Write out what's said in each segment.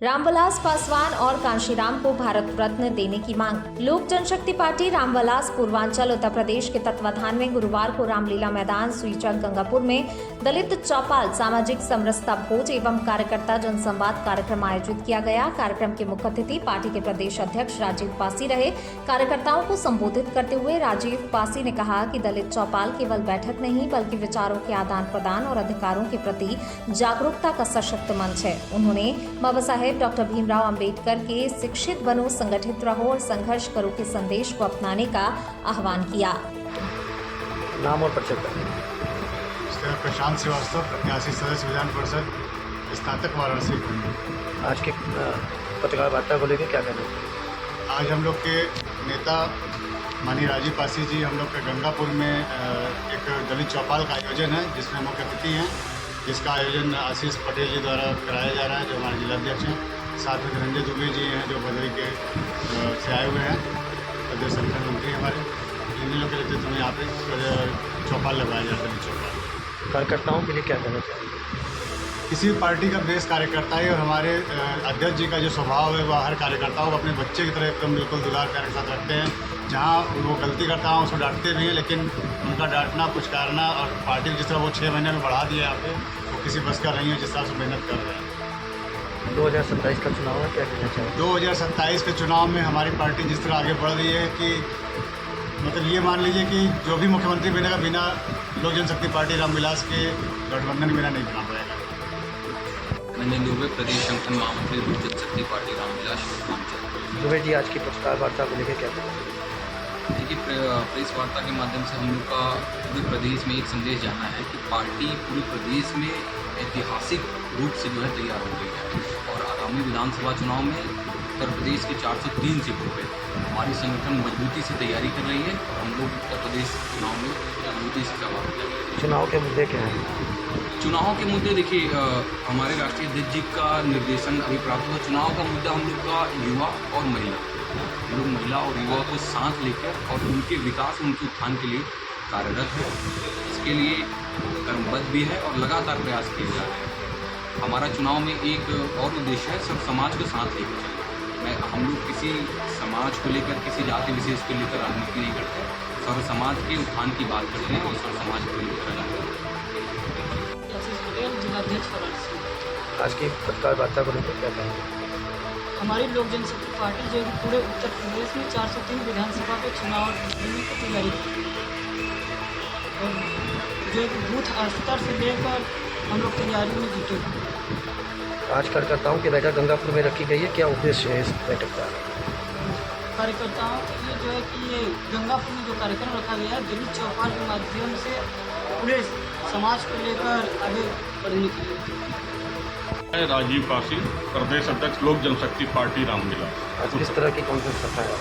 रामविलास पासवान और कांशीराम को भारत रत्न देने की मांग। लोक जनशक्ति पार्टी रामविलास पूर्वांचल उत्तर प्रदेश के तत्वाधान में गुरुवार को रामलीला मैदान सुईचक गंगापुर में दलित चौपाल सामाजिक समरसता भोज एवं कार्यकर्ता जनसंवाद कार्यक्रम आयोजित किया गया। कार्यक्रम के मुख्य अतिथि पार्टी के प्रदेश अध्यक्ष राजीव पासी रहे। कार्यकर्ताओं को संबोधित करते हुए राजीव पासी ने कहा कि दलित चौपाल केवल बैठक नहीं बल्कि विचारों के आदान प्रदान और अधिकारों के प्रति जागरूकता का सशक्त मंच है। उन्होंने बाबा साहेब डॉक्टर भीमराव अंबेडकर के शिक्षित बनो, संगठित रहो और संघर्ष करो के संदेश को अपनाने का आह्वान किया। नाम और परिचय करें। प्रशांत श्रीवास्तव, प्रत्याशी सदस्य विधान परिषद, स्नातक वाराणसी। आज के पत्रकार वार्ता को लेकर क्या कहना है? आज हम लोग के नेता माननीय राजीव पासी जी हम लोग के गंगापुर में एक दलित चौपाल का आयोजन है जिसमें मुख्य अतिथि हैं, जिसका आयोजन आशीष पटेल जी द्वारा कराया जा रहा है जो हमारे जिलाध्यक्ष हैं। साथ में धनंजय दुबे जी हैं जो भदोही के से आए हुए हैं, प्रदेश संगठन मंत्री हमारे। इन लोगों के नेतृत्व में यहाँ पे चौपाल लगाया जाता है। चौपाल कार्यकर्ताओं के लिए क्या कहना चाहिए? किसी भी पार्टी का बेस कार्यकर्ता है और हमारे अध्यक्ष जी का जो स्वभाव है वह हर कार्यकर्ताओं को अपने बच्चे की तरह एकदम बिल्कुल दुलार प्यार के साथ रखते हैं। जहाँ वो गलती करता है उसको डांटते भी हैं, लेकिन उनका डांटना पुचकारना और पार्टी जिस तरह वो 6 महीने में बढ़ा दिया यहाँ पे वो किसी बस का नहीं है जिस तरह से मेहनत कर रहे हैं। 2027 का चुनाव है, क्या कहना चाहिए? 2027 के चुनाव में हमारी पार्टी जिस तरह आगे बढ़ रही है कि मतलब ये मान लीजिए कि जो भी मुख्यमंत्री बनेगा बिना लोक जनशक्ति पार्टी रामविलास के गठबंधन बिना नहीं बना पाएगा। मैंने दुबे प्रदेश संगठन महामंत्री लोक जनशक्ति पार्टी रामविलास पूर्वांचल। दुबे जी, आज की पत्रकार वार्ता को लेकर क्या कहना चाहिए? देखिए, प्रेस वार्ता के माध्यम से हम लोग का पूरे प्रदेश में एक संदेश जाना है कि पार्टी पूरे प्रदेश में ऐतिहासिक रूप से जो है तैयार हो गई है और आगामी विधानसभा चुनाव में उत्तर प्रदेश के 403 सीटों पर हमारी संगठन मजबूती से तैयारी कर रही है और हम लोग उत्तर प्रदेश चुनाव में मजबूती से सहभागिता करेंगे। चुनाव के मुद्दे क्या हैं? चुनाव के मुद्दे देखिए, हमारे राष्ट्रीय अध्यक्ष जी का निर्देशन अभी प्राप्त हुआ। चुनाव का मुद्दा हम लोग का युवा और महिला, हम लोग महिला और युवा को साथ लेकर और उनके विकास, उनके उत्थान के लिए कार्यरत है। इसके लिए कर्मबद्ध भी है और लगातार प्रयास किए जा रहे हैं। हमारा चुनाव में एक और उद्देश्य है, सब समाज को साथ लेकर चलना। हम लोग किसी समाज को लेकर, किसी जाति विशेष को लेकर राजनीति नहीं करते, सर्व समाज के उत्थान की बात करते हैं और सर्व समाज को लेकर जाते हैं। जिलाध्यक्ष वाराणसी। आज की पत्रकार वार्ता को लेकर क्या कहेंगे? हमारी लोक जनशक्ति पार्टी जो कि पूरे उत्तर प्रदेश में 403 विधानसभा के चुनाव लड़ने की तैयारी की और जो कि बूथ स्तर से लेकर हम लोग तैयारी में जुटे हैं। आज कार्यकर्ताओं की बैठक गंगापुर में रखी गई है, क्या उद्देश्य है इस बैठक का? कार्यकर्ताओं के लिए जो है कि ये गंगापुर में जो कार्यक्रम रखा गया है दलित चौपाल के माध्यम से पूरे समाज को लेकर आगे बढ़ने के लिए। मैं राजीव पासी, प्रदेश अध्यक्ष लोक जनशक्ति पार्टी रामविलास। आज किस तरह की कॉन्फ्रेंस रखा है?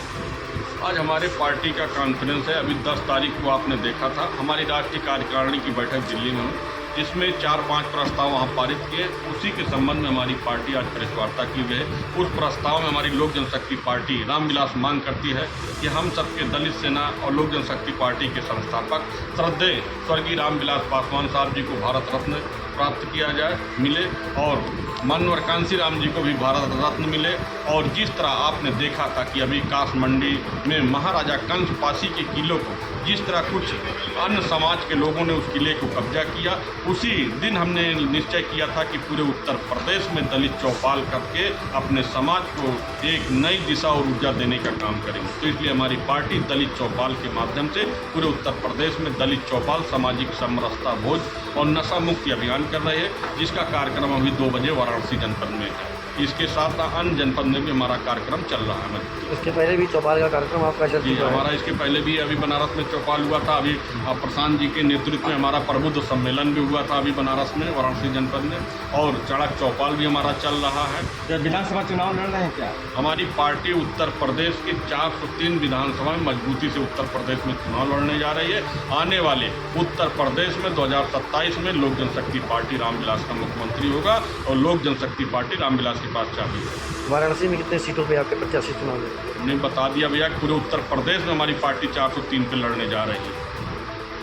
आज हमारे पार्टी का कॉन्फ्रेंस है। अभी 10 तारीख को आपने देखा था हमारी राष्ट्रीय कार्यकारिणी की बैठक दिल्ली में, जिसमें 4-5 प्रस्ताव वहाँ पारित किए। उसी के संबंध में हमारी पार्टी आज प्रेस वार्ता की गई है। उस प्रस्ताव में हमारी लोक जनशक्ति पार्टी रामविलास मांग करती है कि हम सबके दलित सेना और लोक जनशक्ति पार्टी के संस्थापक श्रद्धेय स्वर्गीय रामविलास पासवान साहब जी को भारत रत्न प्राप्त किया जाए, मिले, और मानवर कांशीराम जी को भी भारत रत्न मिले। और जिस तरह आपने देखा था कि अभी कासमंडी में महाराजा कंस पासी के किले को जिस तरह कुछ अन्य समाज के लोगों ने उस किले को कब्जा किया, उसी दिन हमने निश्चय किया था कि पूरे उत्तर प्रदेश में दलित चौपाल करके अपने समाज को एक नई दिशा और ऊर्जा देने का काम करेंगे। तो इसलिए हमारी पार्टी दलित चौपाल के माध्यम से पूरे उत्तर प्रदेश में दलित चौपाल सामाजिक समरसता भोज और नशा मुक्ति अभियान कर रहे हैं, जिसका कार्यक्रम अभी 2 बजे वाराणसी जनपद में है। इसके साथ अन्य जनपद में भी हमारा कार्यक्रम चल रहा है। इसके पहले भी चौपाल का कार्यक्रम आपका चल जी, चुका है? हमारा इसके पहले भी अभी बनारस में चौपाल हुआ था। अभी प्रशांत जी के नेतृत्व में हमारा प्रबुद्ध सम्मेलन भी हुआ था अभी बनारस में, वाराणसी जनपद में, और चड़क चौपाल भी हमारा चल रहा है। विधानसभा चुनाव लड़ रहे हैं क्या? हमारी पार्टी उत्तर प्रदेश के 403 विधानसभा में मजबूती से उत्तर प्रदेश में चुनाव लड़ने जा रही है। आने वाले उत्तर प्रदेश में 2027 में लोक जनशक्ति पार्टी रामविलास का मुख्यमंत्री होगा और लोक जनशक्ति पार्टी रामविलास के पास चाबी है। वाराणसी में कितने सीटों पे आपके प्रत्याशी चुनाव लड़ेंगे? हमने बता दिया भैया, पूरे उत्तर प्रदेश में हमारी पार्टी 403 पे लड़ने जा रही है।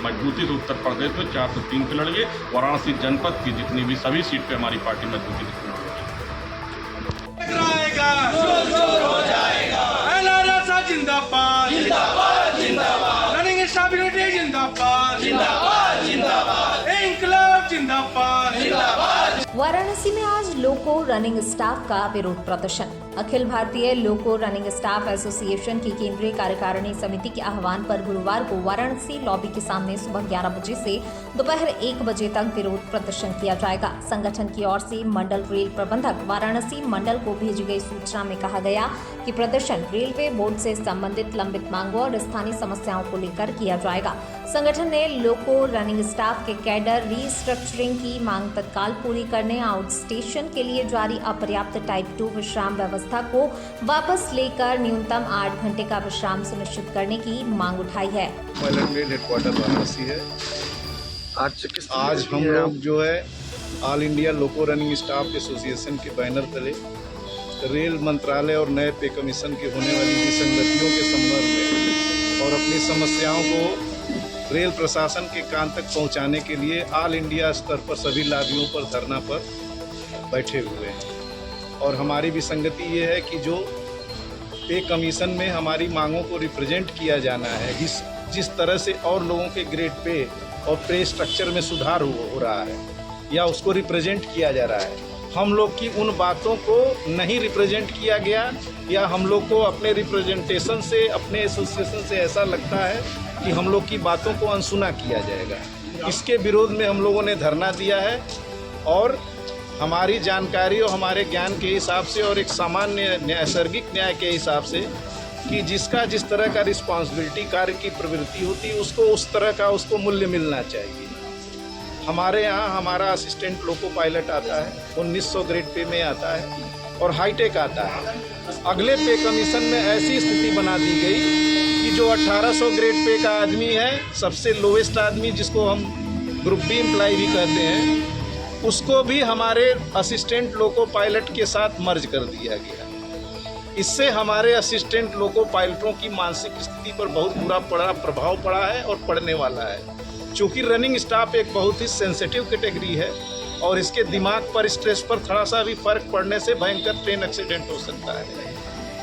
मजबूती से उत्तर प्रदेश में 403 पे लड़ेंगे। वाराणसी जनपद की जितनी भी सभी सीट पे हमारी पार्टी मजबूती से चुनाव लड़ेगी। वाराणसी में आज लोको रनिंग स्टाफ का विरोध प्रदर्शन। अखिल भारतीय लोको रनिंग स्टाफ एसोसिएशन की केंद्रीय कार्यकारिणी समिति के आह्वान पर गुरुवार को वाराणसी लॉबी के सामने सुबह 11 बजे से दोपहर 1 बजे तक विरोध प्रदर्शन किया जाएगा। संगठन की ओर से मंडल रेल प्रबंधक वाराणसी मंडल को भेजी गई सूचना में कहा गया कि प्रदर्शन रेलवे बोर्ड से संबंधित लंबित मांगों और स्थानीय समस्याओं को लेकर किया जाएगा। संगठन ने लोको रनिंग स्टाफ के कैडर रीस्ट्रक्चरिंग की मांग तत्काल पूरी करने, आउट स्टेशन के लिए जारी अपर्याप्त टाइप 2 विश्राम व्यवस्था को वापस लेकर न्यूनतम 8 घंटे का विश्राम सुनिश्चित करने की मांग उठाई है। हेडक्वार्टर वाराणसी है। आज हम लोग जो है ऑल इंडिया लोको रनिंग स्टाफ एसोसिएशन के बैनर तले रेल मंत्रालय और नए पे कमीशन के होने वाली विसंगतियों के संदर्भ में और अपनी समस्याओं को रेल प्रशासन के कान तक पहुंचाने के लिए ऑल इंडिया स्तर पर सभी लाभियों पर धरना पर बैठे हुए हैं। और हमारी विसंगति ये है कि जो पे कमीशन में हमारी मांगों को रिप्रेजेंट किया जाना है, जिस तरह से और लोगों के ग्रेड पे और पे स्ट्रक्चर में सुधार हो रहा है या उसको रिप्रेजेंट किया जा रहा है, हम लोग की उन बातों को नहीं रिप्रेजेंट किया गया या हम लोग को अपने रिप्रेजेंटेशन से, अपने एसोसिएशन से ऐसा लगता है कि हम लोग की बातों को अनसुना किया जाएगा। इसके विरोध में हम लोगों ने धरना दिया है और हमारी जानकारी और हमारे ज्ञान के हिसाब से और एक सामान्य नैसर्गिक न्याय के हिसाब से कि जिसका जिस तरह का रिस्पॉन्सिबिलिटी कार्य की प्रवृत्ति होती है उसको उस तरह का उसको मूल्य मिलना चाहिए। हमारे यहाँ हमारा असिस्टेंट लोको पायलट आता है, 1900 ग्रेड पे में आता है और हाईटेक आता है। अगले पे कमीशन में ऐसी स्थिति बना दी गई कि जो 1800 ग्रेड पे का आदमी है, सबसे लोवेस्ट आदमी जिसको हम ग्रुप बी एम्प्लॉय भी कहते हैं, उसको भी हमारे असिस्टेंट लोको पायलट के साथ मर्ज कर दिया गया। इससे हमारे असिस्टेंट लोको पायलटों की मानसिक स्थिति पर बहुत बुरा प्रभाव पड़ा है और पड़ने वाला है। चूँकि रनिंग स्टाफ एक बहुत ही सेंसिटिव कैटेगरी है और इसके दिमाग पर, स्ट्रेस पर थोड़ा सा भी फर्क पड़ने से भयंकर ट्रेन एक्सीडेंट हो सकता है।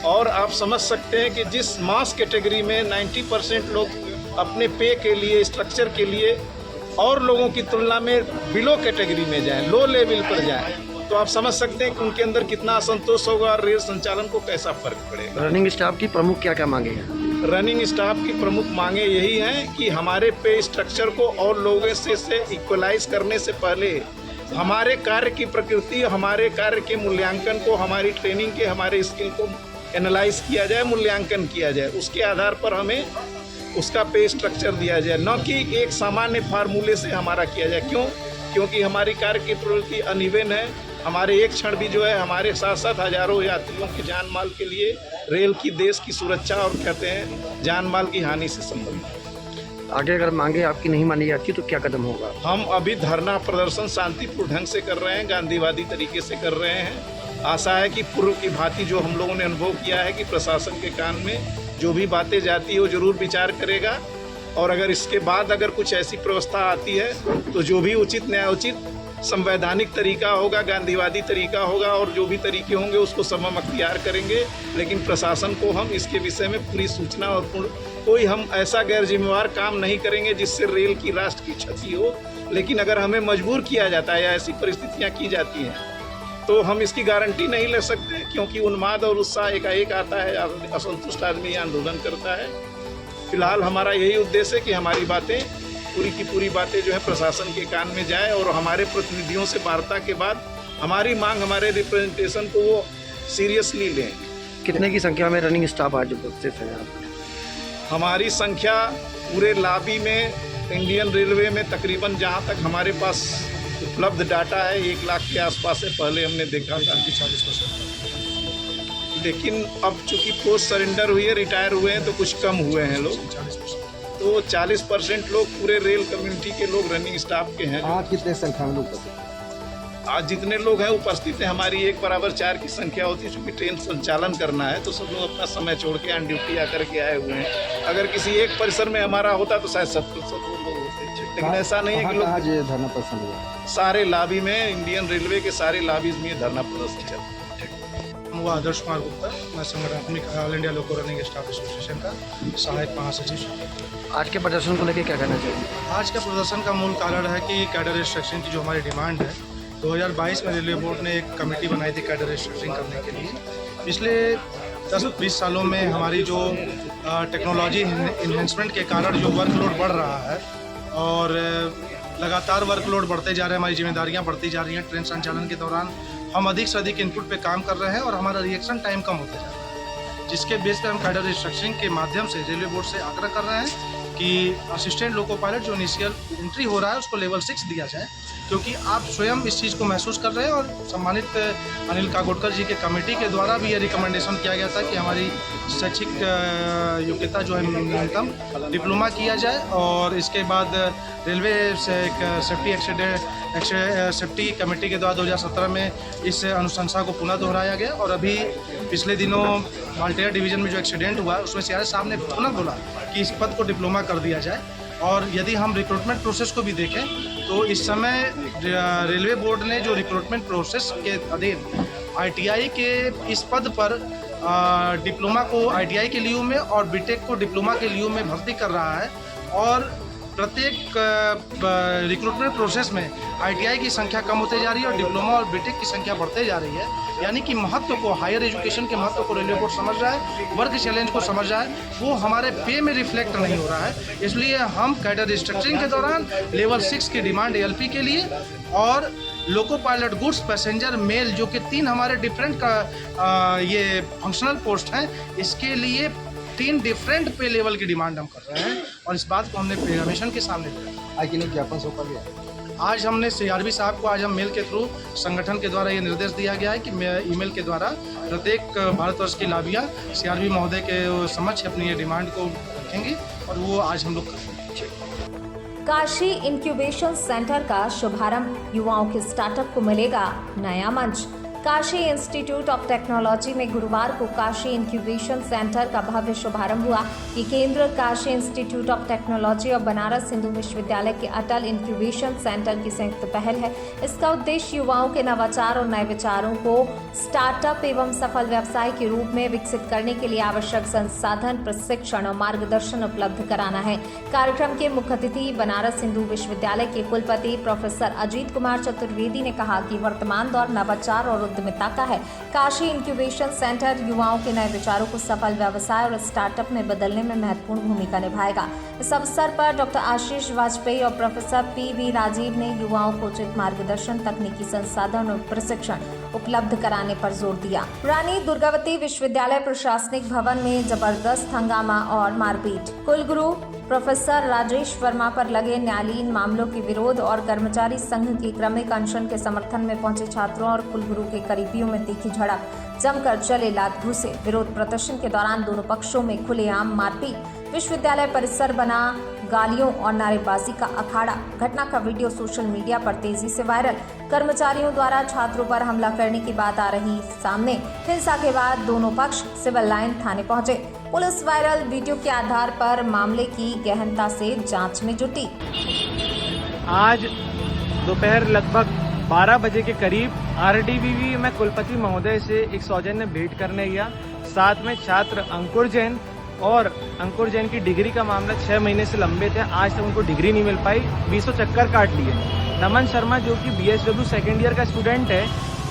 और आप समझ सकते हैं कि जिस मास कैटेगरी में 90% लोग अपने पे के लिए, स्ट्रक्चर के लिए और लोगों की तुलना में बिलो कैटेगरी में जाएं, लो लेवल पर जाएं, तो आप समझ सकते हैं कि उनके अंदर कितना असंतोष होगा और रेल संचालन को कैसा फर्क पड़ेगा। रनिंग स्टाफ की प्रमुख क्या क्या मांगे हैं? रनिंग स्टाफ की प्रमुख मांगे यही हैं कि हमारे पे स्ट्रक्चर को और लोगों से इक्वलाइज करने से पहले हमारे कार्य की प्रकृति, हमारे कार्य के मूल्यांकन को, हमारी ट्रेनिंग के, हमारे स्किल को एनालाइज किया जाए, मूल्यांकन किया जाए। उसके आधार पर हमें उसका पे स्ट्रक्चर दिया जाए, न कि एक सामान्य फार्मूले से हमारा किया जाए। क्योंकि हमारी कार्य की प्रवृत्ति अनिवन है। हमारे एक क्षण भी जो है हमारे साथ साथ हजारों यात्रियों के जान माल के लिए रेल की, देश की सुरक्षा और कहते हैं जान माल की हानि से संबंधित। आगे अगर मांगे आपकी नहीं मानी जाती तो क्या कदम होगा? हम अभी धरना प्रदर्शन शांतिपूर्ण ढंग से कर रहे हैं, गांधीवादी तरीके से कर रहे हैं। आशा है कि पूर्व की भांति जो हम लोगों ने अनुभव किया है कि प्रशासन के कान में जो भी बातें जाती है वो जरूर विचार करेगा और अगर इसके बाद अगर कुछ ऐसी व्यवस्था आती है तो जो भी उचित न्यायोचित संवैधानिक तरीका होगा, गांधीवादी तरीका होगा और जो भी तरीके होंगे उसको सब हम अख्तियार करेंगे। लेकिन प्रशासन को हम इसके विषय में पूरी सूचना और कोई हम ऐसा गैर जिम्मेवार काम नहीं करेंगे जिससे रेल की, राष्ट्र की क्षति हो। लेकिन अगर हमें मजबूर किया जाता है या ऐसी परिस्थितियाँ की जाती हैं तो हम इसकी गारंटी नहीं ले सकते, क्योंकि उन्माद और उत्साह एकाएक आता है, असंतुष्ट आदमी आंदोलन करता है। फिलहाल हमारा यही उद्देश्य है कि हमारी बातें, पूरी की पूरी बातें जो है प्रशासन के कान में जाए और हमारे प्रतिनिधियों से वार्ता के बाद हमारी मांग, हमारे रिप्रेजेंटेशन को वो सीरियसली लें। कितने की संख्या में रनिंग स्टाफ आज उपस्थित है? हमारी संख्या पूरे लॉबी में, इंडियन रेलवे में तकरीबन जहाँ तक हमारे पास उपलब्ध डाटा है 1 लाख के आसपास है। पहले हमने देखा था 40%, लेकिन अब चूँकि पोस्ट सरेंडर हुई है, रिटायर हुए हैं तो कुछ कम हुए हैं लोग। तो 40% लोग पूरे रेल कम्युनिटी के लोग रनिंग स्टाफ के हैं। आज कितने संख्या में लोग उपस्थित हैं? आज जितने लोग हैं उपस्थित हैं, हमारी 1/4 की संख्या होती है। चूँकि ट्रेन संचालन करना है तो सब लोग अपना समय छोड़ के ऑन ड्यूटी आकर के आए हुए हैं। अगर किसी एक परिसर में हमारा होता तो शायद 70% लोग होते, लेकिन ऐसा नहीं है कि लोग। आज धरना प्रदर्शन हुआ सारे लॉबी में, इंडियन रेलवे के सारे लॉबीज में धरना प्रदर्शन चल रहा है। हुआ आदर्श कुमार गुप्ता, मैं संगठन ऑल इंडिया लोको रनिंग स्टाफ एसोसिएशन का सहायक महासचिव। आज के प्रदर्शन को लेकर क्या कहना चाहिए? आज का प्रदर्शन का मूल कारण है कि कैडर रिस्ट्रक्शन की जो हमारी डिमांड है 2022 में रेलवे बोर्ड ने एक कमेटी बनाई थी कैडर रिस्ट्रक्चरिंग करने के लिए। पिछले 10-20 सालों में हमारी जो टेक्नोलॉजी इन्हेंसमेंट के कारण जो वर्कलोड बढ़ रहा है और लगातार वर्कलोड बढ़ते जा रहे हैं, हमारी जिम्मेदारियां बढ़ती जा रही हैं। ट्रेन संचालन के दौरान हम अधिक से अधिक इनपुट पे काम कर रहे हैं और हमारा रिएक्शन टाइम कम होता जा रहा है, जिसके बेस पे हम कैडर रिस्ट्रक्चरिंग के माध्यम से रेलवे बोर्ड से आग्रह कर रहे हैं कि असिस्टेंट लोको पायलट जो इनिशियल एंट्री हो रहा है उसको लेवल 6 दिया जाए, क्योंकि आप स्वयं इस चीज़ को महसूस कर रहे हैं। और सम्मानित अनिल काकोडकर जी के कमेटी के द्वारा भी ये रिकमेंडेशन किया गया था कि हमारी शैक्षिक योग्यता जो है न्यूनतम डिप्लोमा किया जाए और इसके बाद रेलवे से एक सेफ्टी कमेटी के द्वारा 2017 में इस अनुशंसा को पुनः दोहराया गया। और अभी पिछले दिनों माल्टेयर डिवीज़न में जो एक्सीडेंट हुआ उसमें सीआरएस साहब ने पुनः बोला कि इस पद को डिप्लोमा कर दिया जाए। और यदि हम रिक्रूटमेंट प्रोसेस को भी देखें तो इस समय रेलवे बोर्ड ने जो रिक्रूटमेंट प्रोसेस के अधीन आईटीआई के इस पद पर डिप्लोमा को आईटीआई के लियो में और बीटेक को डिप्लोमा के लियो में भर्ती कर रहा है। और प्रत्येक रिक्रूटमेंट प्रोसेस में आईटीआई की संख्या कम होते जा रही है और डिप्लोमा और बीटेक की संख्या बढ़ते जा रही है। यानी कि महत्व को, हायर एजुकेशन के महत्व को रेलवे बोर्ड समझ रहा है, वर्क चैलेंज को समझ रहा है, वो हमारे पे में रिफ्लेक्ट नहीं हो रहा है। इसलिए हम कैडर रिस्ट्रक्चरिंग के दौरान लेवल 6 की डिमांड एएलपी के लिए और loco pilot goods passenger mail जो कि 3 हमारे डिफरेंट ये फंक्शनल पोस्ट हैं, इसके लिए 3 डिफरेंट पे लेवल की डिमांड हम कर रहे हैं। और इस बात को हमने कमीशन के सामने रखा। आज किन्हीं ज्ञापन सौंपा गया? आज हमने सीआरबी साहब को आज हम मेल के थ्रू संगठन के द्वारा ये निर्देश दिया गया है कि ईमेल के द्वारा प्रत्येक भारतवर्ष की लाभियाँ सीआरबी महोदय के समक्ष अपनी ये डिमांड को रखेंगी और वो आज हम लोग करेंगे। काशी इंक्यूबेशन सेंटर का शुभारंभ, युवाओं के स्टार्टअप को मिलेगा नया मंच। काशी इंस्टीट्यूट ऑफ टेक्नोलॉजी में गुरुवार को काशी इंक्यूबेशन सेंटर का भव्य शुभारंभ हुआ। ये केंद्र काशी इंस्टीट्यूट ऑफ टेक्नोलॉजी और बनारस हिंदू विश्वविद्यालय के अटल इंक्यूबेशन सेंटर की संयुक्त पहल है। इसका उद्देश्य युवाओं के नवाचार और नए विचारों को स्टार्टअप एवं सफल व्यवसाय के रूप में विकसित करने के लिए आवश्यक संसाधन, प्रशिक्षण और मार्गदर्शन उपलब्ध कराना है। कार्यक्रम के मुख्य अतिथि बनारस हिंदू विश्वविद्यालय के कुलपति प्रोफेसर अजीत कुमार चतुर्वेदी ने कहा कि वर्तमान दौर नवाचार और उद्यमिता का है। काशी इंक्यूबेशन सेंटर युवाओं के नए विचारों को सफल व्यवसाय और स्टार्टअप में बदलने में महत्वपूर्ण भूमिका निभाएगा। इस अवसर पर डॉक्टर आशीष वाजपेयी और प्रोफेसर पीवी राजीव ने युवाओं को उचित मार्गदर्शन, तकनीकी संसाधन और प्रशिक्षण उपलब्ध कराने पर जोर दिया। रानी दुर्गावती विश्वविद्यालय प्रशासनिक भवन में जबरदस्त हंगामा और मारपीट। कुलगुरु प्रोफेसर राजेश वर्मा पर लगे न्यायालयीन मामलों के विरोध और कर्मचारी संघ के क्रमिक अनशन के समर्थन में पहुंचे छात्रों और कुलगुरु के करीबियों में तीखी झड़प, जमकर चले लात घुसे। विरोध प्रदर्शन के दौरान दोनों पक्षों में खुलेआम मारपीट, विश्वविद्यालय परिसर बना गालियों और नारेबाजी का अखाड़ा। घटना का वीडियो सोशल मीडिया पर तेजी से वायरल। कर्मचारियों द्वारा छात्रों पर हमला करने की बात आ रही सामने। हिंसा के बाद दोनों पक्ष सिविल लाइन थाने पहुंचे। पुलिस वायरल वीडियो के आधार पर मामले की गहनता से जांच में जुटी। आज दोपहर लगभग 12 बजे के करीब आरडीवीवी में कुलपति महोदय से एक सौजन्य भेंट करने गया। साथ में छात्र अंकुर जैन और अंकुर जैन की डिग्री का मामला 6 महीने से लंबे थे। आज तक उनको डिग्री नहीं मिल पाई, 20 चक्कर काट लिए। नमन शर्मा जो कि बीएसडब्ल्यू सेकेंड ईयर का स्टूडेंट है,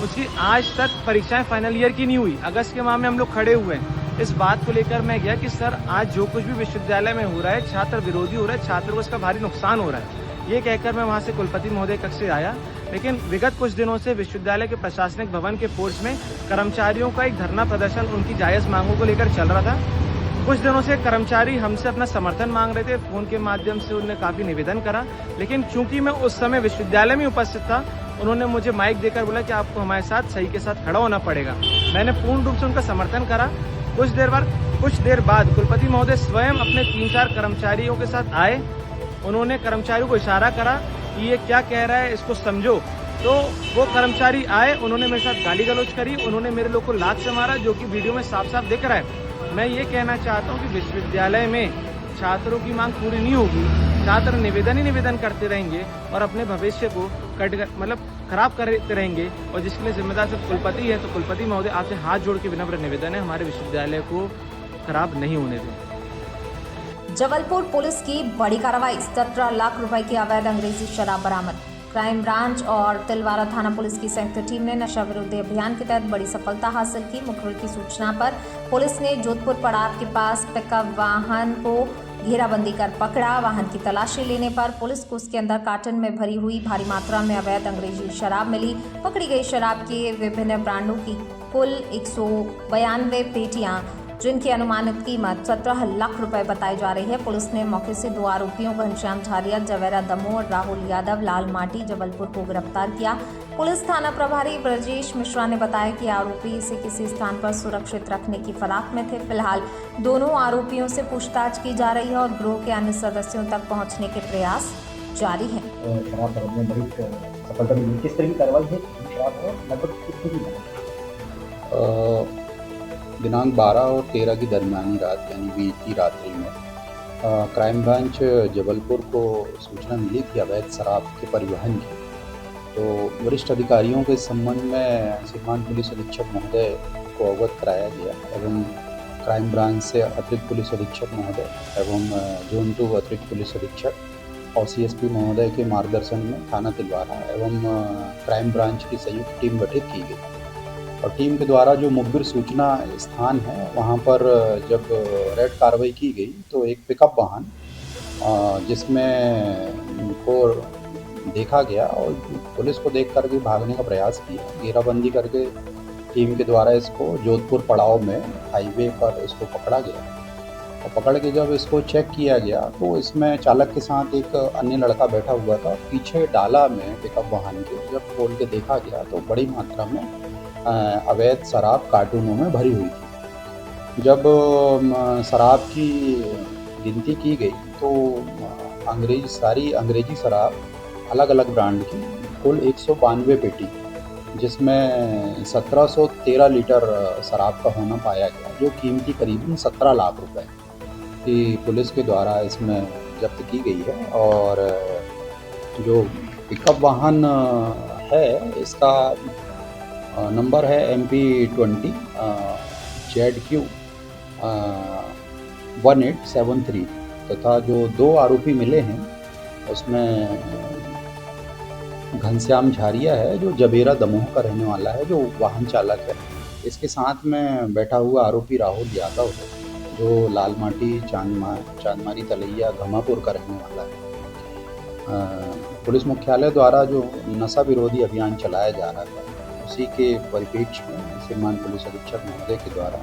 उसकी आज तक परीक्षाएं फाइनल ईयर की नहीं हुई। अगस्त के माह में हम लोग खड़े हुए हैं। इस बात को लेकर मैं गया कि सर आज जो कुछ भी विश्वविद्यालय में हो रहा है छात्र विरोधी हो रहा है, छात्र को इसका भारी नुकसान हो रहा है। ये कहकर मैं वहाँ से कुलपति महोदय कक्ष से आया। लेकिन विगत कुछ दिनों से विश्वविद्यालय के प्रशासनिक भवन के पोर्च में कर्मचारियों का एक धरना प्रदर्शन उनकी जायज मांगों को लेकर चल रहा था। कुछ दिनों से कर्मचारी हमसे अपना समर्थन मांग रहे थे। फोन के माध्यम से उन्होंने काफी निवेदन करा, लेकिन चूंकि मैं उस समय विश्वविद्यालय में उपस्थित था, उन्होंने मुझे माइक देकर बोला कि आपको हमारे साथ सही के साथ खड़ा होना पड़ेगा। मैंने पूर्ण रूप से उनका समर्थन करा। कुछ देर बाद कुलपति महोदय स्वयं अपने 3-4 कर्मचारियों के साथ आए। उन्होंने कर्मचारियों को इशारा करा कि ये क्या कह रहा है, इसको समझो। तो वो कर्मचारी आए, उन्होंने मेरे साथ गाली गलौज करी, उन्होंने मेरे लोग को लात से मारा, जो कि वीडियो में साफ साफ दिख रहा है। मैं ये कहना चाहता हूँ कि विश्वविद्यालय में छात्रों की मांग पूरी नहीं होगी, छात्र निवेदन ही निवेदन करते रहेंगे और अपने भविष्य को खराब करते रहेंगे। और जिसके लिए जिम्मेदार सिर्फ कुलपति है, तो कुलपति महोदय आपसे हाथ जोड़ के विनम्र निवेदन है, हमारे विश्वविद्यालय को खराब नहीं होने दें। जबलपुर पुलिस की बड़ी कार्रवाई, 17 लाख रुपए की अवैध अंग्रेजी शराब बरामद। क्राइम ब्रांच और तिलवारा थाना पुलिस की संयुक्त टीम ने नशा विरोधी अभियान के तहत बड़ी सफलता हासिल की। मुखबिर की सूचना पर पुलिस ने जोधपुर पड़ाव के पास पिकअप वाहन को घेराबंदी कर पकड़ा। वाहन की तलाशी लेने पर पुलिस को उसके अंदर कार्टन में भरी हुई भारी मात्रा में अवैध अंग्रेजी शराब मिली। पकड़ी गई शराब के विभिन्न ब्रांडों की कुल 192 पेटियां, जिनकी अनुमानित कीमत 17 लाख रुपए बताई जा रही है। पुलिस ने मौके से 2 आरोपियों घनश्याम झारिया, जवेरा दमोह और राहुल यादव लाल माटी जबलपुर को गिरफ्तार किया। पुलिस थाना प्रभारी ब्रजेश मिश्रा ने बताया कि आरोपी इसे किसी स्थान पर सुरक्षित रखने की फिराक में थे। फिलहाल दोनों आरोपियों से पूछताछ की जा रही है और गिरोह के अन्य सदस्यों तक पहुंचने के प्रयास जारी हैं। शराब बरामद में बड़ी सफलता मिली, किस तरह की कार्रवाई है? शराब और लगभग कितनी की दिनांक 12 और 13 की दरमियानी रात यानी बीती रात्रि में क्राइम ब्रांच जबलपुर को सूचना मिली थी अवैध शराब के परिवहन की। तो वरिष्ठ अधिकारियों के संबंध में श्रीमान पुलिस अधीक्षक महोदय को अवगत कराया गया एवं क्राइम ब्रांच से अतिरिक्त पुलिस अधीक्षक महोदय एवं जोन 2 अतिरिक्त पुलिस अधीक्षक और CSP महोदय के मार्गदर्शन में थाना तिलवारा एवं क्राइम ब्रांच की संयुक्त टीम गठित की गई। और टीम के द्वारा जो मुखबिर सूचना स्थान है वहाँ पर जब रेड कार्रवाई की गई तो एक पिकअप वाहन जिसमें को देखा गया और पुलिस को देख करके भागने का प्रयास किया। घेराबंदी करके टीम के द्वारा इसको जोधपुर पड़ाव में हाईवे पर इसको पकड़ा गया और पकड़ के जब इसको चेक किया गया तो इसमें चालक के साथ एक अन्य लड़का बैठा हुआ था। पीछे डाला में पिकअप वाहन के जब खोल के देखा गया तो बड़ी मात्रा में अवैध शराब कार्टूनों में भरी हुई थी। जब शराब की गिनती की गई तो सारी अंग्रेजी शराब अलग अलग ब्रांड की कुल 192 पेटी, जिसमें 1713 लीटर शराब का होना पाया गया, जो कीमती करीबन 17 लाख रुपए की पुलिस के द्वारा इसमें जब्त की गई है। और जो पिकअप वाहन है इसका नंबर है MP20 ZQ 1873 तथा जो 2 आरोपी मिले हैं उसमें घनश्याम झारिया है जो जबेरा दमोह का रहने वाला है, जो वाहन चालक है। इसके साथ में बैठा हुआ आरोपी राहुल यादव है जो लाल माटी चांदमारी तलैया घमापुर का रहने वाला है। पुलिस मुख्यालय द्वारा जो नशा विरोधी अभियान चलाया जा रहा था उसी के परिप्रेक्ष्य में श्रीमान पुलिस अधीक्षक महोदय के द्वारा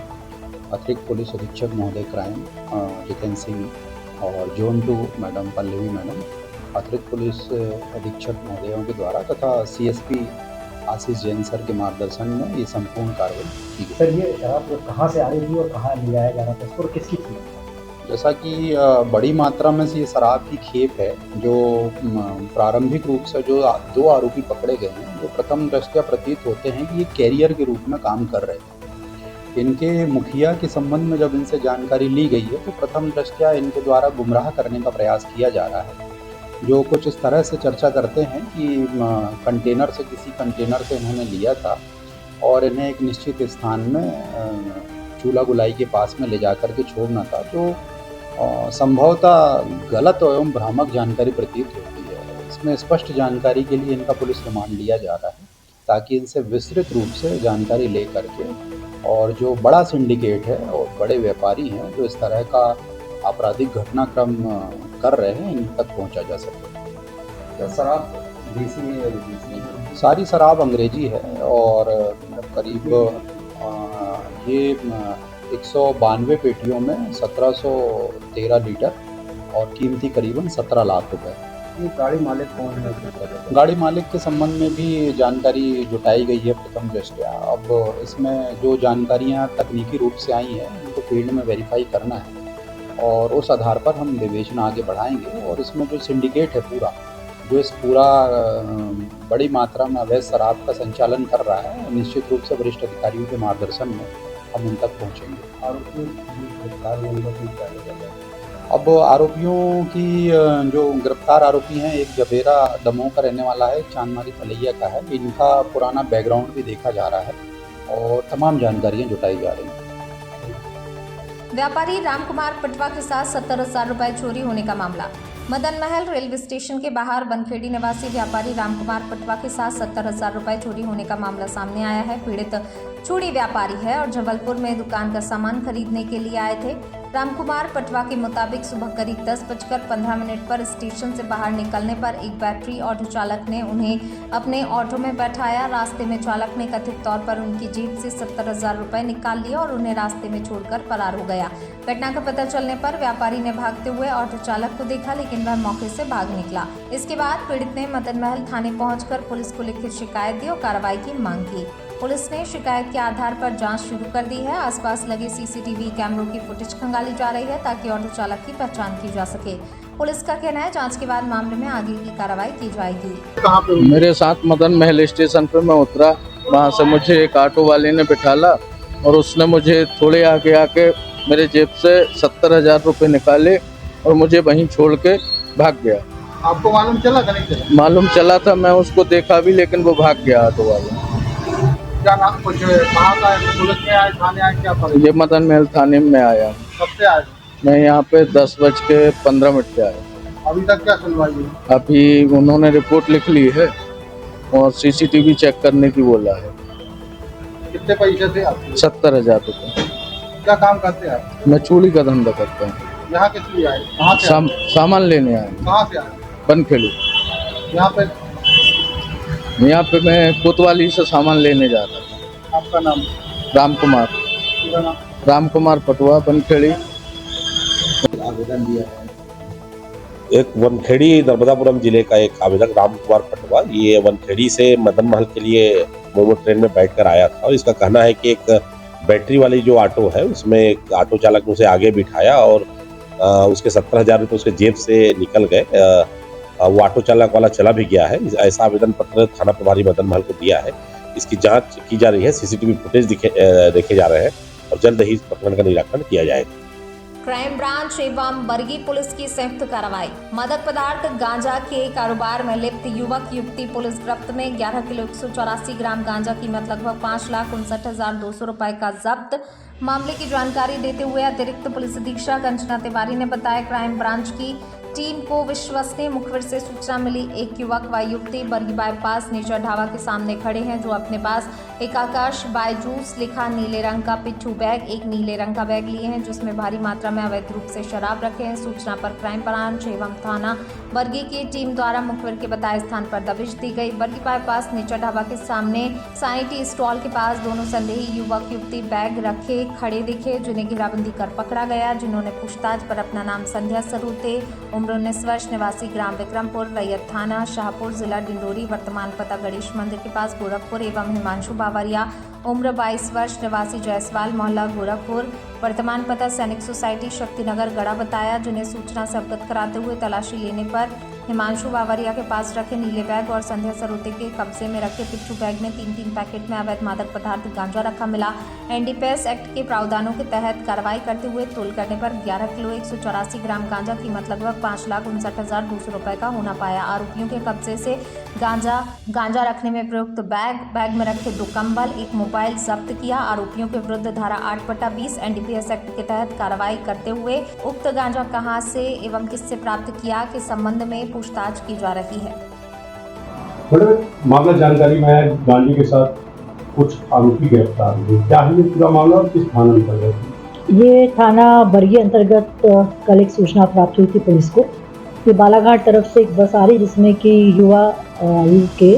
अतिरिक्त पुलिस अधीक्षक महोदय क्राइम जितेंद्र सिंह और जोन 2 मैडम पल्लवी मैडम, अतिरिक्त पुलिस अधीक्षक महोदयों के द्वारा तथा CSP आशीष जैन सर के मार्गदर्शन में ये संपूर्ण कार्रवाई की गई। सर, ये शराब कहाँ से आ रही थी और कहाँ ले जाया जा रहा था और किसकी थी? जैसा कि बड़ी मात्रा में से ये शराब की खेप है जो प्रारंभिक रूप से जो 2 आरोपी पकड़े गए हैं, जो प्रथम दृष्टया प्रतीत होते हैं कि ये कैरियर के रूप में काम कर रहे थे। इनके मुखिया के संबंध में जब इनसे जानकारी ली गई है तो प्रथम दृष्टया इनके द्वारा गुमराह करने का प्रयास किया जा रहा है, जो कुछ इस तरह से चर्चा करते हैं कि किसी कंटेनर से इन्होंने लिया था और इन्हें एक निश्चित स्थान में चूल्हा गुलाई के पास में ले जाकर के छोड़ना था, जो संभवतः गलत एवं भ्रामक जानकारी प्रतीत होती है। इसमें स्पष्ट जानकारी के लिए इनका पुलिस रिमांड लिया जा रहा है ताकि इनसे विस्तृत रूप से जानकारी ले करके और जो बड़ा सिंडिकेट है और बड़े व्यापारी हैं जो इस तरह का आपराधिक घटनाक्रम कर रहे हैं इन तक पहुंचा जा सके। शराब देसी है या विदेशी? सारी शराब अंग्रेजी है और करीब ये 192 पेटियों में 1713 लीटर और कीमती करीबन 17 लाख रुपए। ये गाड़ी मालिक कौन है? गाड़ी मालिक के संबंध में भी जानकारी जुटाई गई है प्रथम दृष्टया। अब इसमें जो जानकारियां तकनीकी रूप से आई हैं उनको फील्ड में वेरीफाई करना है और उस आधार पर हम विवेचना आगे बढ़ाएंगे। और इसमें जो सिंडिकेट है जो इस पूरा बड़ी मात्रा में अवैध शराब का संचालन कर रहा है, निश्चित रूप से वरिष्ठ अधिकारियों के मार्गदर्शन में हम उन तक पहुँचेंगे। अब आरोपियों की जो गिरफ्तार आरोपी हैं, एक जबेरा दमोह का रहने वाला है, एक चांदमारी तलैया का है। इनका पुराना बैकग्राउंड भी देखा जा रहा है और तमाम जानकारियाँ जुटाई जा रही हैं। व्यापारी रामकुमार पटवा के साथ 70,000 रुपए चोरी होने का मामला। मदन महल रेलवे स्टेशन के बाहर बनखेड़ी निवासी व्यापारी रामकुमार पटवा के साथ 70,000 रुपए चोरी होने का मामला सामने आया है। पीड़ित चूड़ी व्यापारी है और जबलपुर में दुकान का सामान खरीदने के लिए आए थे। रामकुमार पटवा के मुताबिक सुबह करीब 10:15 पर स्टेशन से बाहर निकलने पर एक बैटरी ऑटो चालक ने उन्हें अपने ऑटो में बैठाया। रास्ते में चालक ने कथित तौर पर उनकी जेब से 70,000 रुपए निकाल लिए और उन्हें रास्ते में छोड़कर फरार हो गया। घटना का पता चलने पर व्यापारी ने भागते हुए ऑटो चालक को देखा, लेकिन वह मौके से भाग निकला। इसके बाद पीड़ित ने मदन महल थाने पहुंचकर पुलिस को लिखित शिकायत दी और कार्रवाई की मांग की। पुलिस ने शिकायत के आधार पर जांच शुरू कर दी है। आसपास लगे सीसीटीवी कैमरों की फुटेज खंगाली जा रही है ताकि ऑटो चालक की पहचान की जा सके। पुलिस का कहना है जांच के बाद मामले में आगे की कार्रवाई की जाएगी। मेरे साथ मदन महल स्टेशन पर मैं उतरा, वहाँ से मुझे एक ऑटो वाले ने बिठाला और उसने मुझे थोड़े आगे आके मेरे जेब से 70,000 रुपये निकाले और मुझे वहीं छोड़ के भाग गया। आपको मालूम चला कि नहीं चला? मालूम चला था, मैं उसको देखा भी, लेकिन वो भाग गया ऑटो वाला। क्या नाम कुछ कहाँ का है? पुलिस में आए, थाने आए, क्या पड़े? ये मदन महल थाने में आया। कब से आए? मैं यहाँ पे 10:15 पे आया। अभी तक क्या सुनवाई हुई? अभी उन्होंने रिपोर्ट लिख ली है और सीसीटीवी चेक करने की बोला है। कितने पैसे थे आपके? 70,000 रुपये। क्या काम करते हैं आप? मैं चूड़ी का धंधा करता हूँ। यहाँ किस लिए आए? कहाँ से आए? सामान लेने आया। कहाँ से आए? बनखेड़ी। यहाँ पे मैं कोतवाली से सामान लेने जा रहा था। आपका नाम? रामकुमार। पूरा नाम? रामकुमार पटवा, बनखेड़ी। आवेदन दिया है। एक वनखेड़ी नर्मदापुरम जिले का एक आवेदक रामकुमार पटवा, ये वनखेड़ी से मदन महल के लिए मोमो ट्रेन में बैठकर आया था और इसका कहना है कि एक बैटरी वाली जो ऑटो है उसमें एक ऑटो चालक ने उसे आगे बिठाया और उसके 70,000 रुपये उसके जेब से निकल गए। वो ऑटो चालक वाला चला भी गया है। ऐसा आवेदन पत्र थाना प्रभारी मदन महल को दिया है। इसकी जांच की जा रही है, सीसीटीवी फुटेज देखे जा रहे हैं और जल्द ही इस प्रकरण का निराकरण किया जाएगा। क्राइम ब्रांच एवं बरगी पुलिस की संयुक्त कार्रवाई। मादक पदार्थ गांजा के कारोबार में लिप्त युवक युवती पुलिस गिरफ्त में 11 किलो 184 ग्राम गांजा कीमत लगभग 5,59,200 रुपए का जब्त। मामले की जानकारी देते हुए अतिरिक्त पुलिस अधीक्षक अंजना तिवारी ने बताया, क्राइम ब्रांच की टीम को विश्वसनीय मुखबिर से सूचना मिली। एक युवक व युवती बरगी बाईपास नेचर ढाबा के सामने खड़े हैं, जो अपने पास एक आकाश बायजूस लिखा नीले रंग का पिट्ठू बैग, एक नीले रंग का बैग लिए हैं जिसमें भारी मात्रा में अवैध रूप से शराब रखे हैं। सूचना पर क्राइम ब्रांच एवं थाना बरगी की टीम द्वारा मुखबिर के बताए स्थान पर दबिश दी गई। बरगी बाईपास नेचर ढाबा के सामने साइटी स्टॉल के पास दोनों संदेही युवक युवती बैग रखे खड़े दिखे, जिन्हें घेराबंदी कर पकड़ा गया। जिन्होंने पूछताछ पर अपना नाम संध्या सरूते, उम्र 19 वर्ष, निवासी ग्राम विक्रमपुर, रैयत थाना शाहपुर, जिला डिंडोरी, वर्तमान पता गणेश मंदिर के पास गोरखपुर, एवं हिमांशु बावरिया, उम्र 22 वर्ष, निवासी जयसवाल मोहल्ला गोरखपुर, वर्तमान पता सैनिक सोसाइटी शक्तिनगर गढ़ा बताया। जिन्हें सूचना से अवगत कराते हुए तलाशी लेने पर हिमांशु बावरिया के पास रखे नीले बैग और संध्या सरोते के कब्जे में रखे पिट्ठू बैग में 3-3 पैकेट में अवैध मादक पदार्थ गांजा रखा मिला। एनडीपीएस एक्ट के प्रावधानों के तहत कार्रवाई करते हुए तोल करने पर 11 किलो 184 ग्राम गांजा कीमत लगभग 5,59,200 रुपए का होना पाया। आरोपियों के कब्जे से गांजा रखने में प्रयुक्त बैग में रखे 2 कंबल, एक मोबाइल जब्त किया। आरोपियों के विरुद्ध धारा 8/20 एनडीपीएस एक्ट के तहत कार्रवाई करते हुए उक्त गांजा कहां से एवं किससे प्राप्त किया के संबंध में पूछताछ की जा रही है। मामला जानकारी में आया, गांजे के साथ कुछ आरोपी गिरफ्तार हुए। क्या है ये पूरा मामला और किस थाना अंतर्गत? ये थाना बरगी अंतर्गत कल एक सूचना प्राप्त हुई थी पुलिस को कि बालाघाट तरफ से एक बस आ रही जिसमें कि युवा आयु के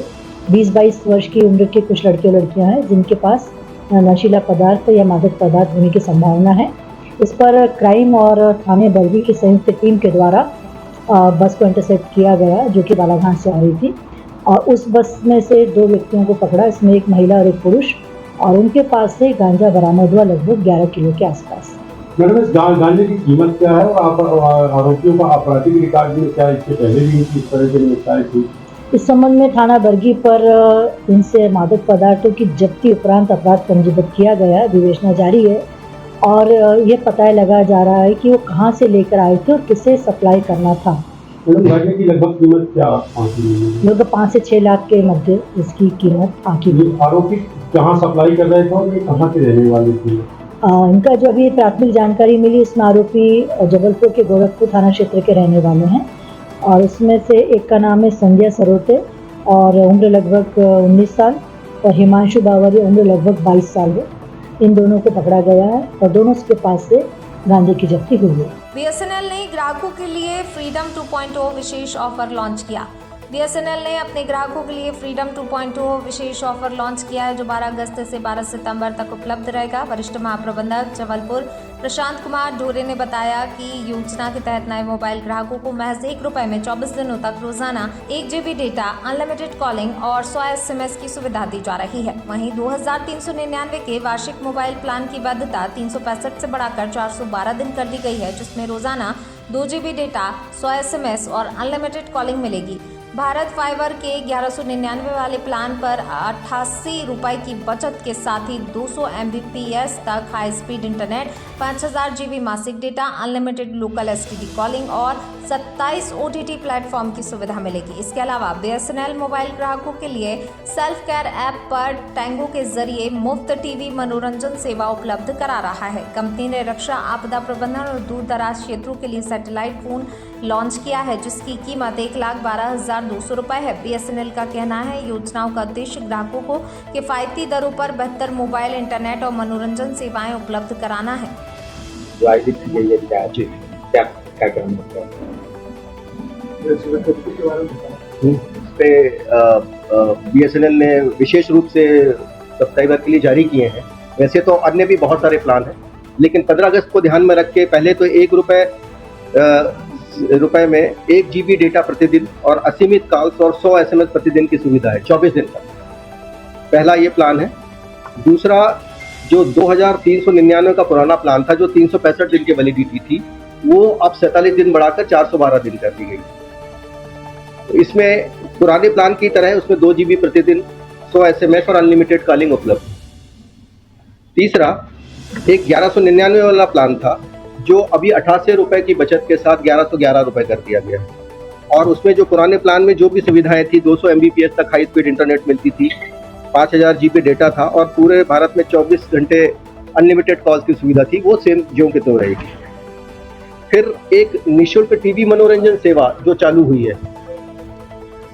20-22 वर्ष की उम्र के कुछ लड़के और लड़कियां हैं जिनके पास नशीला पदार्थ या मादक पदार्थ होने की संभावना है। इस पर क्राइम और थाने बरगी की संयुक्त टीम के द्वारा बस को इंटरसेप्ट किया गया जो कि बालाघाट से आ रही थी और उस बस में से 2 व्यक्तियों को पकड़ा, इसमें एक महिला और एक पुरुष, और उनके पास से गांजा बरामद हुआ लगभग 11 किलो के आसपास। मैडम, इस गांजे की कीमत क्या है और आरोपियों का आपराधिक रिकॉर्ड में क्या इससे पहले भी इस तरह से गिरफ्तारी थी? इस संबंध में थाना बरगी पर इनसे मादक पदार्थों की जब्ती उपरांत अपराध पंजीबद्ध किया गया, विवेचना जारी है और ये पता लगाया जा रहा है कि वो कहाँ से लेकर आए थे और किसे सप्लाई करना था। गांजे की लगभग कीमत क्या? लगभग 5 से 6 लाख के मध्य इसकी कीमत आंकी। आरोपी कहाँ सप्लाई कर रहे थे और ये कहाँ के रहने वाले थे? इनका जो अभी प्राथमिक जानकारी मिली, इसमें आरोपी जबलपुर के गोरखपुर थाना क्षेत्र के रहने वाले हैं और इसमें से एक का नाम है संजय सरोते और उम्र लगभग 19 साल और हिमांशु बावरिया उम्र लगभग 22 साल है। इन दोनों को पकड़ा गया है और दोनों के पास से गांजे की जब्ती हुई है। BSNL ने ग्राहकों के लिए फ्रीडम 2.0 विशेष ऑफर लॉन्च किया। BSNL ने अपने ग्राहकों के लिए फ्रीडम 2.0 विशेष ऑफर लॉन्च किया है जो 12 अगस्त से 12 सितंबर तक उपलब्ध रहेगा। वरिष्ठ महाप्रबंधक जबलपुर प्रशांत कुमार ढोरे ने बताया कि योजना के तहत नए मोबाइल ग्राहकों को महज ₹1 में 24 दिनों तक रोजाना 1 GB डेटा, अनलिमिटेड कॉलिंग और 100 SMS की सुविधा दी जा रही है। वहीं 2399 के वार्षिक मोबाइल प्लान की वैधता 365 से बढ़ाकर 412 दिन कर दी गई है, जिसमें रोजाना 2 GB डेटा, 100 SMS और अनलिमिटेड कॉलिंग मिलेगी। भारत फाइबर के 1199 वाले प्लान पर ₹88 की बचत के साथ ही 200 Mbps तक हाई स्पीड इंटरनेट, 5000 GB मासिक data, unlimited local STD calling और 27 OTT प्लेटफॉर्म की सुविधा मिलेगी। इसके अलावा BSNL मोबाइल ग्राहकों के लिए सेल्फ केयर ऐप पर टैंगो के जरिए मुफ्त टीवी मनोरंजन सेवा उपलब्ध करा रहा है। कंपनी ने रक्षा, आपदा प्रबंधन और दूर दराज क्षेत्रों के लिए सैटेलाइट फोन लॉन्च किया है जिसकी कीमत ₹1,12,200 है। BSNL का कहना है योजनाओं का उद्देश्य ग्राहकों को किफायती दरों पर बेहतर मोबाइल, इंटरनेट और मनोरंजन सेवाएं उपलब्ध कराना है। जो आज क्या पे BSNL ने विशेष रूप से सब्सक्राइबर के लिए जारी किए हैं। वैसे तो अन्य भी बहुत सारे प्लान हैं, लेकिन 15 अगस्त को ध्यान में रख के पहले तो ₹1 में 1 GB डेटा प्रतिदिन और असीमित कॉल्स और 100 SMS प्रतिदिन की सुविधा है 24 दिन तक। पहला ये प्लान है। दूसरा जो 2399 का पुराना प्लान था जो 365 दिन की वैलिडिटी थी, वो अब 47 दिन बढ़ाकर 412 दिन कर दी गई। तो इसमें पुराने प्लान की तरह उसमें 2 GB प्रतिदिन, 100 SMS और अनलिमिटेड कॉलिंग उपलब्ध। तीसरा एक 1199 वाला प्लान था जो अभी ₹88 की बचत के साथ ₹1111 कर दिया गया है। और उसमें जो पुराने प्लान में जो भी सुविधाएं थी, 200 Mbps तक हाई स्पीड इंटरनेट मिलती थी, 5000 GB डेटा था और पूरे भारत में 24 घंटे अनलिमिटेड कॉल्स की सुविधा थी, वो सेम ज्यों के त्यों रहेगी। फिर एक निःशुल्क टीवी मनोरंजन सेवा जो चालू हुई है,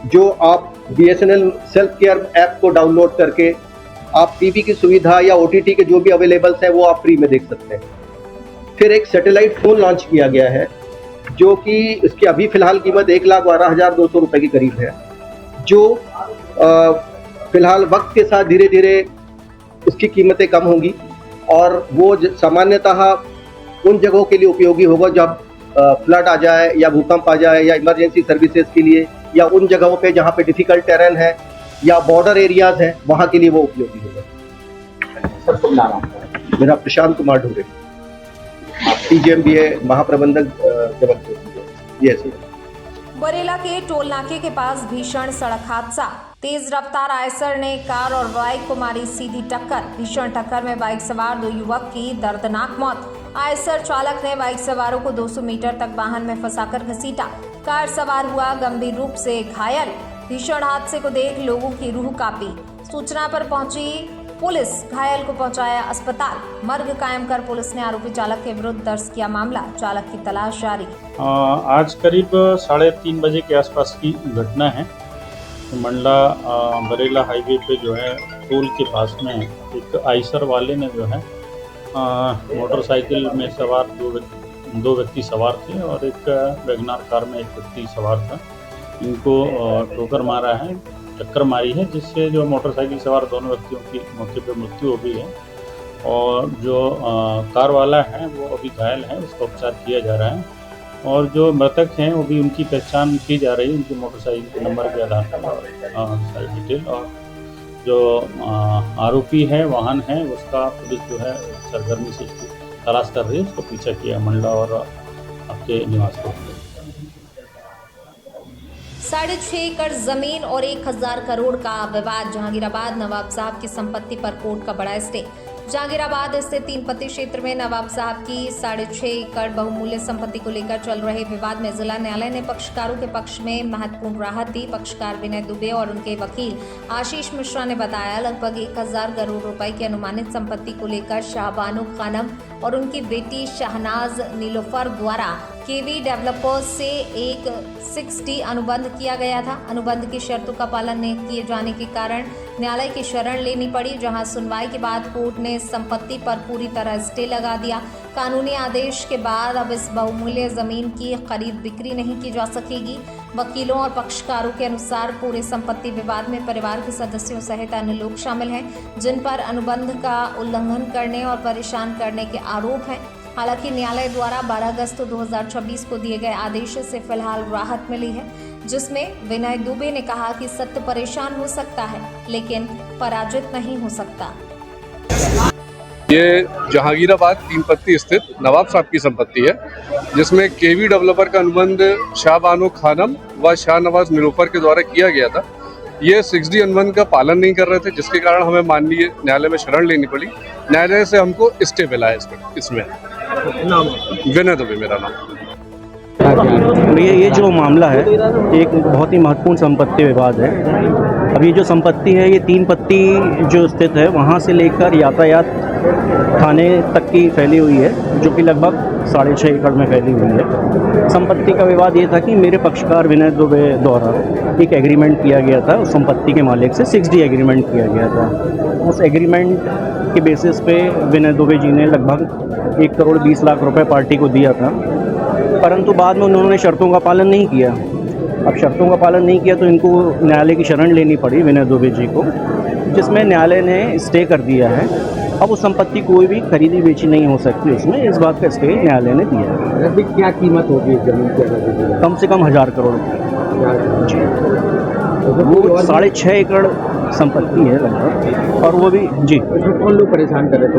जो आप BSNL सेल्फ केयर ऐप को डाउनलोड करके आप टीवी की सुविधा या OTT के जो भी अवेलेबल्स हैं वो आप फ्री में देख सकते हैं। फिर एक सैटेलाइट फोन लॉन्च किया गया है जो कि इसकी अभी फिलहाल कीमत ₹1,12,200 के करीब है, जो फिलहाल वक्त के साथ धीरे धीरे इसकी कीमतें कम होंगी और वो सामान्यतः उन जगहों के लिए उपयोगी होगा जब फ्लड आ जाए या भूकंप आ जाए या इमरजेंसी सर्विसेज के लिए, या उन जगहों पे जहाँ पे डिफिकल्ट टेरेन है या बॉर्डर एरियाज है, वहाँ के लिए वो उपयोगी होगा। सर शुभ नाम आपका? मेरा प्रशांत कुमार ढोरे, TGMBA महाप्रबंधक जबलपुर। यस। बरेला के टोल नाके के पास भीषण सड़क हादसा। तेज रफ्तार आयसर ने कार और बाइक को मारी सीधी टक्कर। भीषण टक्कर में बाइक सवार 2 युवक की दर्दनाक मौत। आयसर चालक ने बाइक सवारों को 200 मीटर तक वाहन में फंसाकर घसीटा। कार सवार हुआ गंभीर रूप से घायल। भीषण हादसे को देख लोगों की रूह कांपी। सूचना पर पहुंची पुलिस घायल को पहुंचाया अस्पताल। मर्ग कायम कर पुलिस ने आरोपी चालक के विरुद्ध दर्ज किया मामला। चालक की तलाश जारी। आज करीब 3:30 बजे के आसपास की घटना है। मंडला बरेला हाईवे पे जो है टोल के पास में एक आइसर वाले ने जो है मोटरसाइकिल में सवार दो व्यक्ति सवार थे और एक वैगनार कार में एक व्यक्ति सवार था। इनको ठोकर मारा है, टक्कर मारी है, जिससे जो मोटरसाइकिल सवार दोनों व्यक्तियों की मौके पर मृत्यु हो गई है और जो कार वाला है वो अभी घायल है, उसका उपचार किया जा रहा है और जो मृतक हैं वो भी उनकी पहचान की जा रही है, उनकी मोटरसाइकिल के नंबर के आधार पर सारी डिटेल। और जो आरोपी है वाहन है उसका पुलिस जो है सरगर्मी से तलाश कर रही है, उसको पीछा किया मंडला और आपके निवास को। 6.5 एकड़ जमीन और 1000 करोड़ का विवाद। जहांगीराबाद नवाब साहब की संपत्ति पर कोर्ट का बड़ा स्टे। जहांगीराबाद स्थित 3 पत्ती क्षेत्र में नवाब साहब की 6.5 एकड़ बहुमूल्य संपत्ति को लेकर चल रहे विवाद में जिला न्यायालय ने पक्षकारों के पक्ष में महत्वपूर्ण राहत दी। पक्षकार विनय दुबे और उनके वकील आशीष मिश्रा ने बताया लगभग 1000 करोड़ रुपए की अनुमानित संपत्ति को लेकर शाहबानो खानम और उनकी बेटी शहनाज नीलोफर द्वारा केवी डेवलपर्स से एक 6D अनुबंध किया गया था। अनुबंध की शर्तों का पालन नहीं किए जाने के कारण न्यायालय की शरण लेनी पड़ी, जहां सुनवाई के बाद कोर्ट ने इस संपत्ति पर पूरी तरह स्टे लगा दिया। कानूनी आदेश के बाद अब इस बहुमूल्य जमीन की खरीद बिक्री नहीं की जा सकेगी। वकीलों और पक्षकारों के अनुसार पूरे संपत्ति विवाद में परिवार के सदस्यों सहित अन्य लोग शामिल हैं, जिन पर अनुबंध का उल्लंघन करने और परेशान करने के आरोप हैं। हालांकि न्यायालय द्वारा 12 अगस्त 2026 को दिए गए आदेश से फिलहाल राहत मिली है, जिसमें विनय दुबे ने कहा कि सत्य परेशान हो सकता है लेकिन पराजित नहीं हो सकता। ये जहांगीराबाद 3 पत्ती स्थित नवाब साहब की संपत्ति है, जिसमें केवी डेवलपर का अनुबंध शाह बानो खानम व शाह नवाज निलोफर के द्वारा किया गया था। ये 6D अनुबंध का पालन नहीं कर रहे थे, जिसके कारण हमें माननीय न्यायालय में शरण लेनी पड़ी। न्यायालय से हमको स्टे मिला है इसमें। विनय दुबे मेरा नाम। ये जो मामला है एक बहुत ही महत्वपूर्ण संपत्ति विवाद है। अब ये जो संपत्ति है ये 3 पत्ती जो स्थित है वहाँ से लेकर यातायात थाने तक की फैली हुई है, जो कि लगभग 6.5 एकड़ में फैली हुई है। संपत्ति का विवाद ये था कि मेरे पक्षकार विनय दुबे द्वारा एक एग्रीमेंट किया गया था उस संपत्ति के मालिक से, 6D एग्रीमेंट किया गया था। उस एग्रीमेंट के बेसिस पे विनय दुबे जी ने लगभग 1 करोड़ 20 लाख रुपए पार्टी को दिया था, परंतु बाद में उन्होंने शर्तों का पालन नहीं किया। अब शर्तों का पालन नहीं किया तो इनको न्यायालय की शरण लेनी पड़ी विनय दुबे जी को, जिसमें न्यायालय ने स्टे कर दिया है। अब उस संपत्ति कोई भी खरीदी बेची नहीं हो सकती उसमें, इस बात का स्टे न्यायालय ने दिया है। अभी क्या कीमत होगी इस जमीन की? कम से कम 1000 करोड़ जी। वो 6.5 एकड़ संपत्ति है लगभग, और वो भी जी। इसमें कौन लोग परेशान कर रहे थे?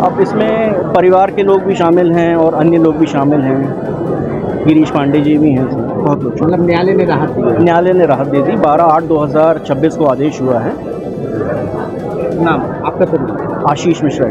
अब इसमें परिवार के लोग भी शामिल हैं और अन्य लोग भी शामिल हैं। गिरीश पांडे जी भी हैं, बहुत लोग। मतलब न्यायालय ने राहत दी? न्यायालय ने राहत दे दी। 12/8/2026 को आदेश हुआ है। नाम आपका? तो आशीष मिश्रा।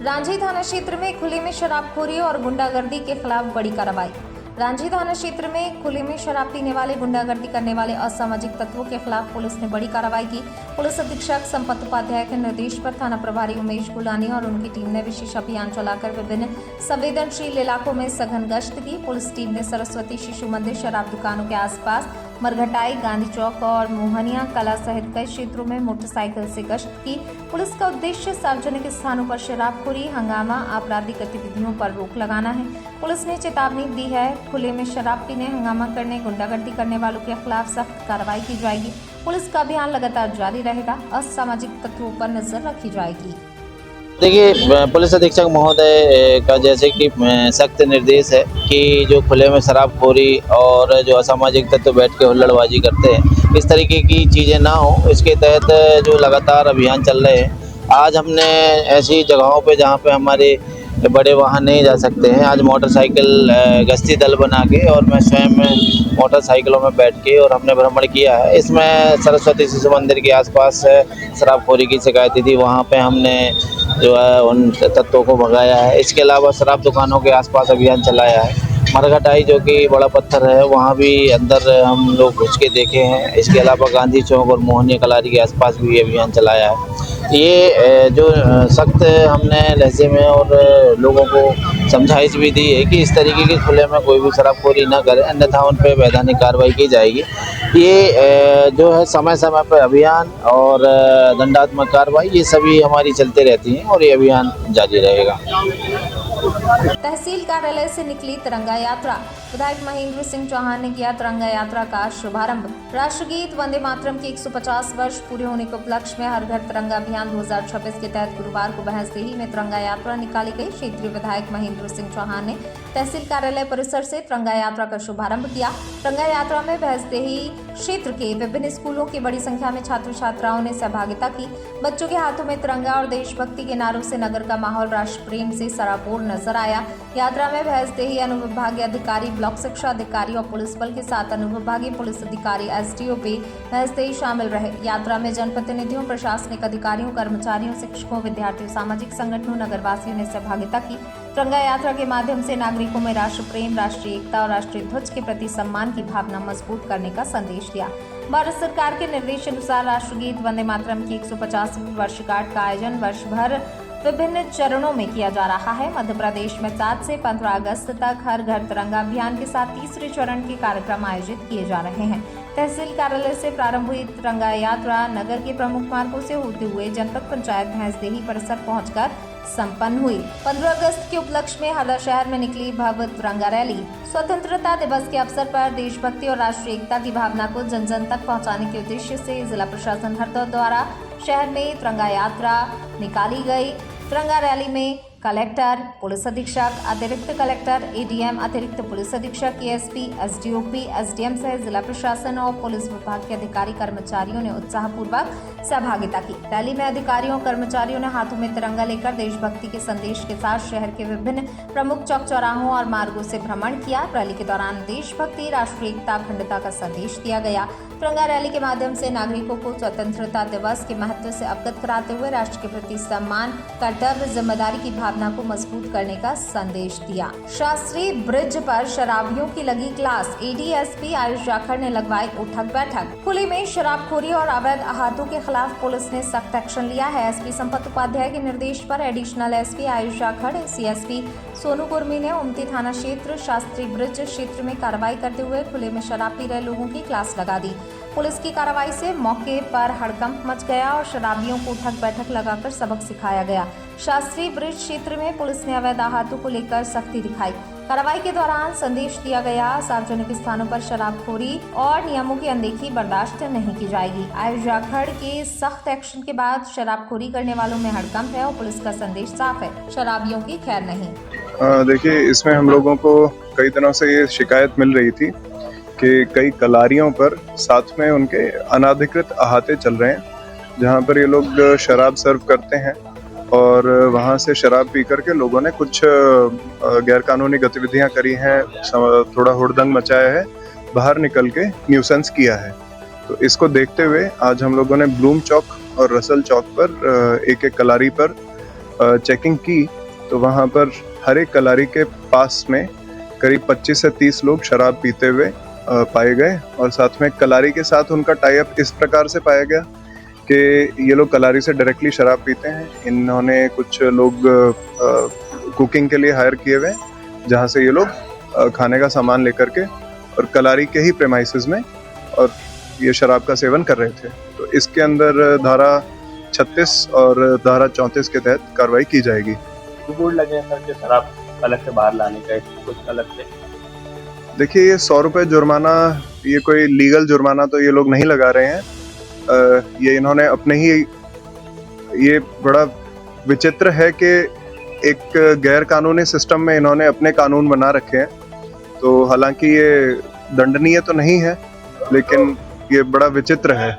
रांझी थाना क्षेत्र में खुले में शराबखोरी और गुंडागर्दी के खिलाफ बड़ी कार्रवाई। रांझी थाना क्षेत्र में खुले में शराब पीने वाले, गुंडागर्दी करने वाले असामाजिक तत्वों के खिलाफ पुलिस ने बड़ी कार्रवाई की। पुलिस अधीक्षक संपत उपाध्याय के निर्देश पर थाना प्रभारी उमेश गुलानी और उनकी टीम ने विशेष अभियान चलाकर विभिन्न संवेदनशील इलाकों में सघन गश्त की। पुलिस टीम ने सरस्वती शिशु मंदिर, शराब दुकानों के आसपास, मरघटाई, गांधी चौक और मोहनिया कला सहित कई क्षेत्रों में मोटरसाइकिल से गश्त की। पुलिस का उद्देश्य सार्वजनिक स्थानों पर शराबखोरी, हंगामा, आपराधिक गतिविधियों पर रोक लगाना है। पुलिस ने चेतावनी दी है, खुले में शराब पीने, हंगामा करने, गुंडागर्दी करने वालों के खिलाफ सख्त कार्रवाई की जाएगी। पुलिस का अभियान लगातार जारी रहेगा। असामाजिक तत्वों पर नजर रखी जाएगी। देखिए, पुलिस अधीक्षक महोदय का जैसे कि सख्त निर्देश है कि जो खुले में शराबखोरी और जो असामाजिक तत्व बैठ के हुल्लड़बाजी करते हैं, इस तरीके की चीज़ें ना हो, इसके तहत जो लगातार अभियान चल रहे हैं। आज हमने ऐसी जगहों पे जहाँ पे हमारे बड़े वाहन नहीं जा सकते हैं, आज मोटरसाइकिल गश्ती दल बना के और मैं स्वयं मोटरसाइकिलों में बैठ के और हमने भ्रमण किया है। इसमें सरस्वती शिशु मंदिर के आसपास शराबखोरी की शिकायतें थी, वहाँ पे हमने जो है उन तत्वों को भगाया है। इसके अलावा शराब दुकानों के आसपास अभियान चलाया है। मरघटाई जो कि बड़ा पत्थर है, वहाँ भी अंदर हम लोग घुस के देखे हैं। इसके अलावा गांधी चौक और मोहनिया कलारी के आसपास भी अभियान चलाया है। ये जो सख्त हमने लहजे में और लोगों को समझाइश भी दी है कि इस तरीके के खुले में कोई भी शराबखोरी ना करे, अन्यथा उन पर वैधानिक कार्रवाई की जाएगी। ये जो है समय समय पर अभियान और दंडात्मक कार्रवाई ये सभी हमारी चलते रहती हैं और ये अभियान जारी रहेगा। तहसील कार्यालय से निकली तिरंगा यात्रा। विधायक महेंद्र सिंह चौहान ने किया तिरंगा यात्रा का शुभारंभ। राष्ट्रगीत वंदे मातरम के 150 वर्ष पूरे होने के उपलक्ष्य में हर घर तिरंगा अभियान 2026 के तहत गुरुवार को बहसदेही में तिरंगा यात्रा निकाली गई। क्षेत्रीय विधायक महेंद्र सिंह चौहान ने तहसील कार्यालय परिसर से तिरंगा यात्रा का शुभारंभ किया। तिरंगा यात्रा में बहसदेही क्षेत्र के विभिन्न स्कूलों की बड़ी संख्या में छात्र छात्राओं ने सहभागिता की। बच्चों के हाथों में तिरंगा और देशभक्ति के नारों से नगर का माहौल राष्ट्र प्रेम से सराबोर नजर आया। यात्रा में बहसदेही अनुविभागीय अधिकारी, ब्लॉक शिक्षा अधिकारी और पुलिस बल के साथ अनुविभागीय पुलिस अधिकारी, एसडीओपी बहसदेही शामिल रहे। यात्रा में जनप्रतिनिधियों, प्रशासनिक अधिकारियों, कर्मचारियों, शिक्षकों, विद्यार्थियों, सामाजिक संगठनों, नगरवासियों ने सहभागिता की। तिरंगा यात्रा के माध्यम से नागरिकों में राष्ट्र प्रेम, राष्ट्रीय एकता और राष्ट्रीय ध्वज के प्रति सम्मान की भावना मजबूत करने का संदेश दिया। भारत सरकार के निर्देश अनुसार राष्ट्रगीत वंदे मातरम की 150वीं वर्षगांठ का आयोजन वर्ष भर विभिन्न चरणों में किया जा रहा है। मध्य प्रदेश में 7 से 15 अगस्त तक हर घर तिरंगा अभियान के साथ तीसरे चरण के कार्यक्रम आयोजित किए जा रहे हैं। तहसील कार्यालय से प्रारंभ हुई तिरंगा यात्रा नगर के प्रमुख मार्गों से होते हुए जनपद पंचायत भैंसदेही परिसर पहुंचकर संपन्न हुई। 15 अगस्त के उपलक्ष्य में हरदा शहर में निकली भव्य तिरंगा रैली। स्वतंत्रता दिवस के अवसर पर देशभक्ति और राष्ट्रीय एकता की भावना को जन जन तक पहुंचाने के उद्देश्य से जिला प्रशासन हरदा द्वारा शहर में तिरंगा यात्रा निकाली गई। तिरंगा रैली में कलेक्टर, पुलिस अधीक्षक, अतिरिक्त कलेक्टर, एडीएम, अतिरिक्त पुलिस अधीक्षक, एएसपी, एसडीओपी, एसडीएम सहित जिला प्रशासन और पुलिस विभाग के अधिकारी कर्मचारियों ने उत्साहपूर्वक सहभागिता की। रैली में अधिकारियों और कर्मचारियों ने हाथों में तिरंगा लेकर देशभक्ति के संदेश के साथ शहर के विभिन्न प्रमुख चौक चौराहों और मार्गों से भ्रमण किया। रैली के दौरान देशभक्ति, राष्ट्रीय एकता, अखंडता का संदेश दिया गया। तिरंगा रैली के माध्यम से नागरिकों को स्वतंत्रता दिवस के महत्व से अवगत कराते हुए राष्ट्र के प्रति सम्मान, कर्तव्य, जिम्मेदारी की भावना को मजबूत करने का संदेश दिया। शास्त्री ब्रिज पर शराबियों की लगी क्लास। एडीएसपी आयुष जाखड़ ने लगवाई उठक बैठक। खुले में शराबखोरी और अवैध अहातों के खिलाफ पुलिस ने सख्त एक्शन लिया है। एसपी संपत उपाध्याय के निर्देश पर additional SP Ayush Jakhar, CSP Sonu Kurmi ने उमती थाना क्षेत्र शास्त्री ब्रिज क्षेत्र में कार्रवाई करते हुए खुले में शराब पी रहे लोगों की क्लास लगा दी। पुलिस की कार्रवाई से मौके पर हड़कंप मच गया और शराबियों को उठक बैठक लगाकर सबक सिखाया गया। शास्त्री ब्रिज क्षेत्र में पुलिस ने अवैध अहातों को लेकर सख्ती दिखाई। कार्रवाई के दौरान संदेश दिया गया, सार्वजनिक स्थानों पर शराबखोरी और नियमों की अनदेखी बर्दाश्त नहीं की जाएगी। आयुष जाखड़ के सख्त एक्शन के बाद शराबखोरी करने वालों में हड़कंप है और पुलिस का संदेश साफ है, शराबियों की खैर नहीं। देखिए, इसमें हम लोगों को कई दिनों से ये शिकायत मिल रही थी कि कई कलारियों पर साथ में उनके अनाधिकृत अहाते चल रहे हैं, जहां पर ये लोग शराब सर्व करते हैं और वहां से शराब पी करके लोगों ने कुछ गैरकानूनी गतिविधियां करी हैं, थोड़ा हुड़दंग मचाया है, बाहर निकल के न्यूसेंस किया है। तो इसको देखते हुए आज हम लोगों ने ब्लूम चौक और रसल चौक पर एक एक कलारी पर चेकिंग की। तो वहां पर हर एक कलारी के पास में करीब 25 से 30 लोग शराब पीते हुए पाए गए और साथ में कलारी के साथ उनका टाई अप इस प्रकार से पाया गया कि ये लोग कलारी से डायरेक्टली शराब पीते हैं। इन्होंने कुछ लोग कुकिंग के लिए हायर किए हुए, जहाँ से ये लोग खाने का सामान लेकर के और कलारी के ही प्रेमाइसेस में और ये शराब का सेवन कर रहे थे। तो इसके अंदर धारा 36 और धारा 34 के तहत कार्रवाई की जाएगी। बोर्ड लगे हैं सर, शराब अलग से बाहर लाने का कुछ अलग से? देखिए, ये 100 रुपये जुर्माना, ये कोई लीगल जुर्माना तो ये लोग नहीं लगा रहे हैं। ये इन्होंने अपने ही, ये बड़ा विचित्र है कि एक गैर कानूनी सिस्टम में इन्होंने अपने कानून बना रखे हैं। तो हालांकि ये दंडनीय तो नहीं है, लेकिन ये बड़ा विचित्र है।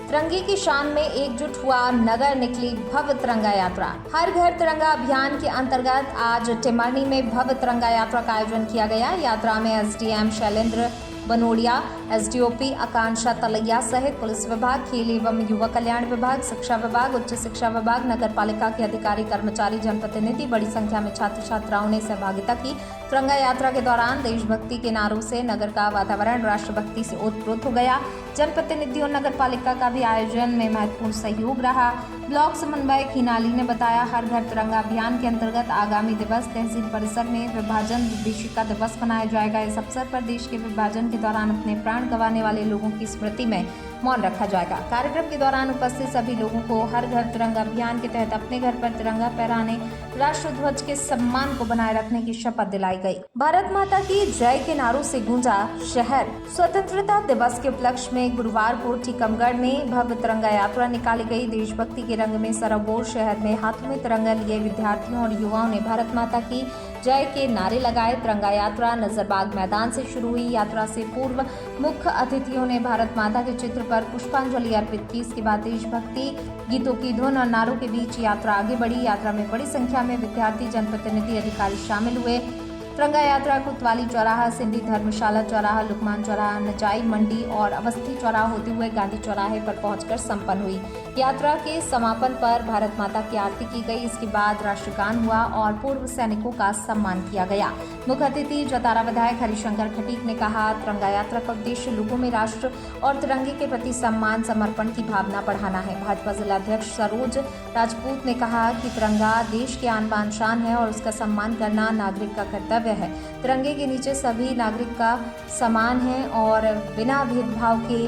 तिरंगे की शान में एकजुट हुआ नगर, निकली भव्य तिरंगा यात्रा। हर घर तिरंगा अभियान के अंतर्गत आज टिमरनी में भव्य तिरंगा यात्रा का आयोजन किया गया। यात्रा में एसडीएम शैलेंद्र बनोड़िया, एसडीओपी आकांक्षा तलैया सहित पुलिस विभाग, खेल एवं युवा कल्याण विभाग, शिक्षा विभाग, उच्च शिक्षा विभाग, नगर पालिका के अधिकारी, कर्मचारी, जनप्रतिनिधि, बड़ी संख्या में छात्र छात्राओं ने सहभागिता की। तिरंगा यात्रा के दौरान देशभक्ति के नारों से नगर का वातावरण राष्ट्रभक्ति से ओतप्रोत हो गया। जनप्रतिनिधियों और नगर पालिका का भी आयोजन में महत्वपूर्ण सहयोग रहा। ब्लॉक समन्वयक हिनाली ने बताया, हर घर तिरंगा अभियान के अंतर्गत आगामी दिवस तहसील परिसर में विभाजन विभीषिका दिवस मनाया जाएगा। इस अवसर पर देश के विभाजन के दौरान अपने प्राण गंवाने वाले लोगों की स्मृति में मौन रखा जाएगा। कार्यक्रम के दौरान उपस्थित सभी लोगों को हर घर तिरंगा अभियान के तहत अपने घर पर तिरंगा फहराने, राष्ट्र ध्वज के सम्मान को बनाए रखने की शपथ दिलाई गई। भारत माता की जय के नारों से गूंजा शहर। स्वतंत्रता दिवस के उपलक्ष्य में गुरुवार को टीकमगढ़ में भव्य तिरंगा यात्रा निकाली गई। देशभक्ति के रंग में सराबोर शहर में हाथों में तिरंगा लिए विद्यार्थियों और युवाओं ने भारत माता की जय के नारे लगाए। तिरंगा यात्रा नजरबाग मैदान से शुरू हुई। यात्रा से पूर्व मुख्य अतिथियों ने भारत माता के चित्र पर पुष्पांजलि अर्पित की। इसके बाद देशभक्ति गीतों की धुन और नारों के बीच यात्रा आगे बढ़ी। यात्रा में बड़ी संख्या में विद्यार्थी, जनप्रतिनिधि, अधिकारी शामिल हुए। तिरंगा यात्रा कोतवाली चौराहा, सिंधी धर्मशाला चौराहा, लुकमान चौराहा, नजाई मंडी और अवस्थी चौराहा होते हुए गांधी चौराहे पर पहुंचकर संपन्न हुई। यात्रा के समापन पर भारत माता की आरती की गई। इसके बाद राष्ट्रगान हुआ और पूर्व सैनिकों का सम्मान किया गया। मुख्य अतिथि जतारा विधायक हरिशंकर खटीक ने कहा, तिरंगा यात्रा का उद्देश्य लोगों में राष्ट्र और तिरंगे के प्रति सम्मान समर्पण की भावना बढ़ाना है। भाजपा जिला अध्यक्ष सरोज राजपूत ने कहा कि तिरंगा देश की आन बान शान है और उसका सम्मान करना नागरिक का कर्तव्य है। तिरंगे के नीचे सभी नागरिक का समान है और बिना भेदभाव के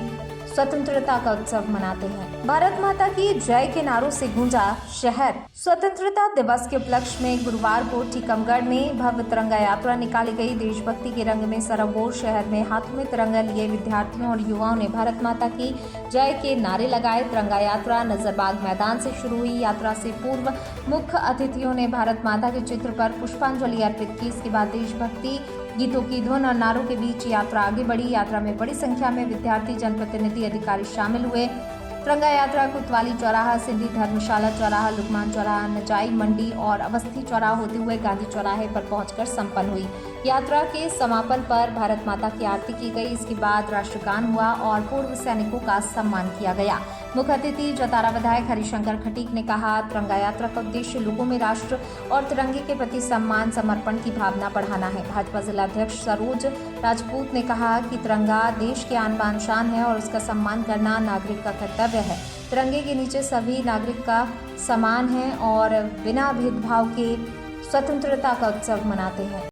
स्वतंत्रता का उत्सव मनाते हैं। भारत माता की जय के नारों से गूंजा शहर। स्वतंत्रता दिवस के उपलक्ष्य में गुरुवार को टीकमगढ़ में भव्य तिरंगा यात्रा निकाली गई। देशभक्ति के रंग में सराबोर शहर में हाथों में तिरंगा लिए विद्यार्थियों और युवाओं ने भारत माता की जय के नारे लगाए। तिरंगा यात्रा नजरबाग मैदान से शुरू हुई। यात्रा से पूर्व मुख्य अतिथियों ने भारत माता के चित्र पर पुष्पांजलि अर्पित की। इसके बाद देशभक्ति गीतों की धुन और नारों के बीच यात्रा आगे बढ़ी। यात्रा में बड़ी संख्या में विद्यार्थी, जनप्रतिनिधि, अधिकारी शामिल हुए। तिरंगा यात्रा कोतवाली चौराहा, सिंधी धर्मशाला चौराहा, लुकमान चौराहा, नजाई मंडी और अवस्थी चौराहा होते हुए गांधी चौराहे पर पहुंचकर संपन्न हुई। यात्रा के समापन पर भारत माता की आरती की गई। इसके बाद राष्ट्रगान हुआ और पूर्व सैनिकों का सम्मान किया गया। मुख्य अतिथि जतारा विधायक हरिशंकर खटीक ने कहा, तिरंगा यात्रा का उद्देश्य लोगों में राष्ट्र और तिरंगे के प्रति सम्मान समर्पण की भावना बढ़ाना है। भाजपा जिला अध्यक्ष सरोज राजपूत ने कहा कि तिरंगा देश की आन बान शान है और उसका सम्मान करना नागरिक का कर्तव्य है। तिरंगे के नीचे सभी नागरिक का समान है और बिना भेदभाव के स्वतंत्रता का उत्सव मनाते हैं।